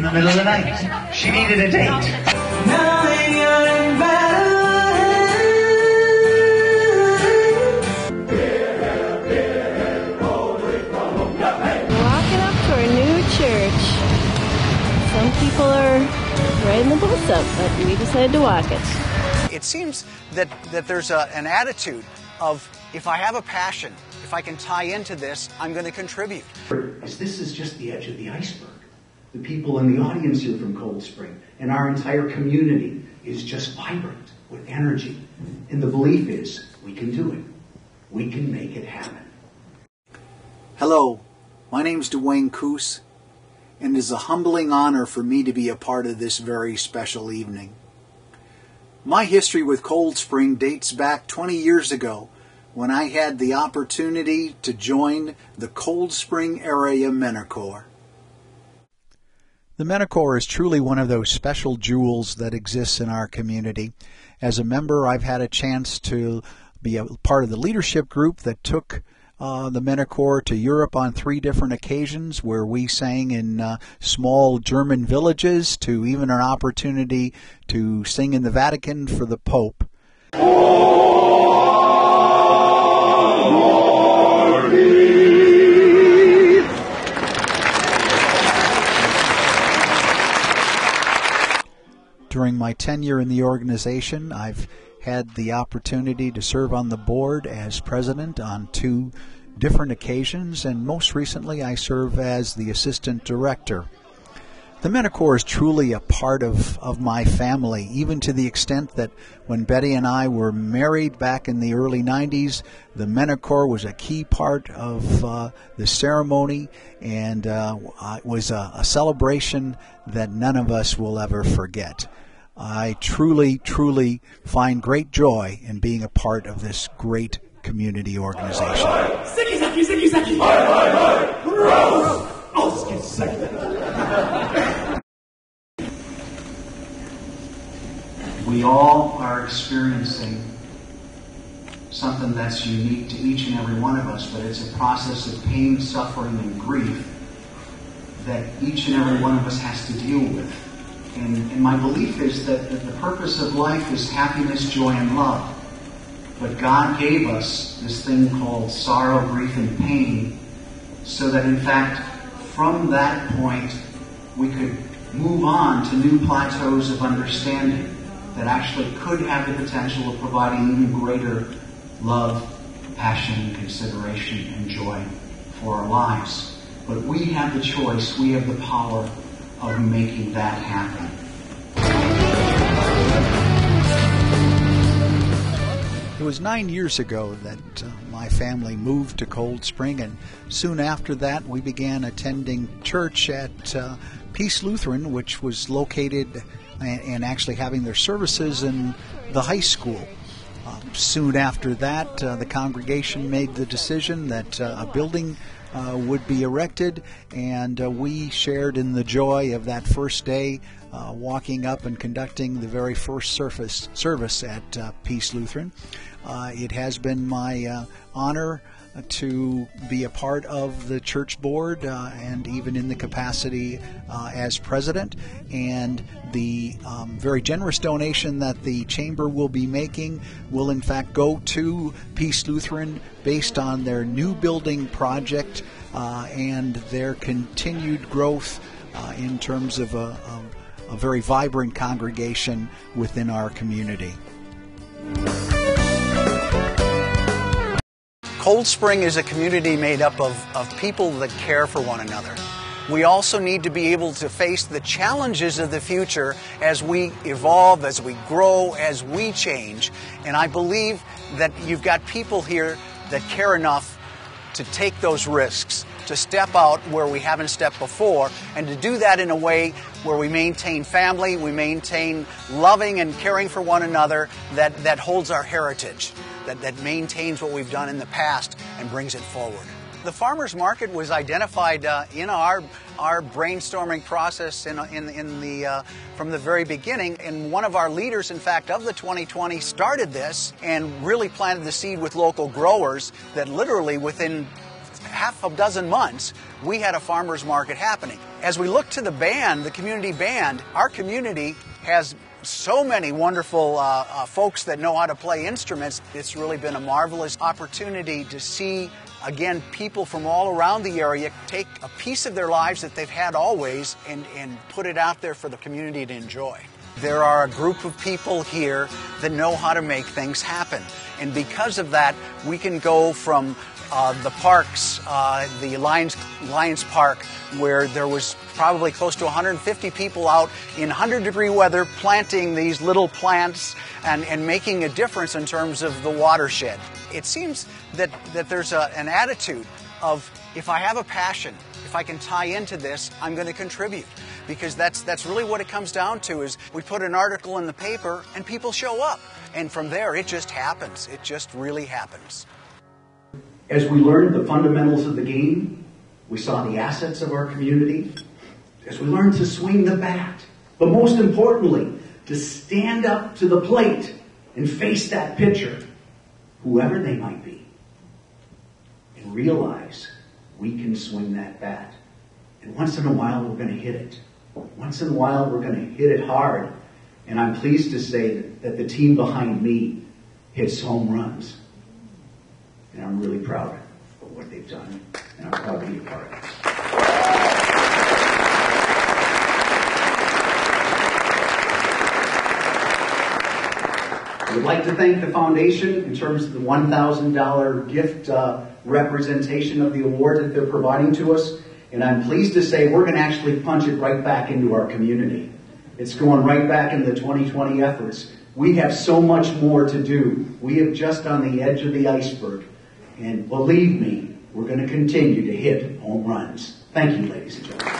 the middle of the night. She needed a date. Walking up to our new church. Some people are riding the bus up, but we decided to walk it. It seems that there's an attitude of, if I have a passion, if I can tie into this, I'm going to contribute. As this is just the edge of the iceberg. The people in the audience here from Cold Spring and our entire community is just vibrant with energy. And the belief is we can do it. We can make it happen. Hello, my name's Duane Kuss, and it is a humbling honor for me to be a part of this very special evening. My history with Cold Spring dates back 20 years ago when I had the opportunity to join the Cold Spring Area Maennechor. The Maennechor is truly one of those special jewels that exists in our community. As a member, I've had a chance to be a part of the leadership group that took the Maennechor to Europe on 3 different occasions, where we sang in small German villages, to even an opportunity to sing in the Vatican for the Pope. During my tenure in the organization, I've had the opportunity to serve on the board as president on 2 different occasions, and most recently I serve as the assistant director. The Maennechor is truly a part of my family, even to the extent that when Betty and I were married back in the early 90s, the Maennechor was a key part of the ceremony, and it was a celebration that none of us will ever forget. I truly, truly find great joy in being a part of this great community organization. Seki, seki, seki, seki. Rose. Oh, seki. We all are experiencing something that's unique to each and every one of us, but it's a process of pain, suffering, and grief that each and every one of us has to deal with. And my belief is that the purpose of life is happiness, joy, and love. But God gave us this thing called sorrow, grief, and pain, so that in fact, from that point, we could move on to new plateaus of understanding that actually could have the potential of providing even greater love, passion, consideration, and joy for our lives. But we have the choice, we have the power of making that happen. It was 9 years ago that my family moved to Cold Spring, and soon after that we began attending church at Peace Lutheran, which was located and actually having their services in the high school. Soon after that, the congregation made the decision that a building would be erected, and we shared in the joy of that first day, walking up and conducting the very first service at Peace Lutheran. It has been my honor to be a part of the church board and even in the capacity as president, and the very generous donation that the chamber will be making will in fact go to Peace Lutheran based on their new building project and their continued growth in terms of a very vibrant congregation within our community. Cold Spring is a community made up of people that care for one another. We also need to be able to face the challenges of the future as we evolve, as we grow, as we change. And I believe that you've got people here that care enough to take those risks, to step out where we haven't stepped before, and to do that in a way where we maintain family, we maintain loving and caring for one another that holds our heritage, that maintains what we've done in the past and brings it forward. The farmers market was identified in our brainstorming process from the very beginning, and one of our leaders, in fact, of the 2020 started this and really planted the seed with local growers that literally within half a dozen months, we had a farmer's market happening. As we look to the band, the community band, our community has so many wonderful folks that know how to play instruments. It's really been a marvelous opportunity to see, again, people from all around the area take a piece of their lives that they've had always and put it out there for the community to enjoy. There are a group of people here that know how to make things happen. And because of that, we can go from the parks, the Lions Park, where there was probably close to 150 people out in 100-degree weather planting these little plants and making a difference in terms of the watershed. It seems that there's an attitude of, if I have a passion, if I can tie into this, I'm going to contribute. Because that's really what it comes down to, is we put an article in the paper and people show up. And from there, it just happens. It just really happens. As we learned the fundamentals of the game, we saw the assets of our community. As we learned to swing the bat, but most importantly, to stand up to the plate and face that pitcher, whoever they might be, and realize we can swing that bat. And once in a while, we're going to hit it. Once in a while, we're going to hit it hard. And I'm pleased to say that the team behind me hits home runs. And I'm really proud of what they've done. And I'm proud to be a part of it. I would like to thank the foundation in terms of the $1,000 gift representation of the award that they're providing to us. And I'm pleased to say we're going to actually punch it right back into our community. It's going right back into the 2020 efforts. We have so much more to do. We are just on the edge of the iceberg. And believe me, we're going to continue to hit home runs. Thank you, ladies and gentlemen.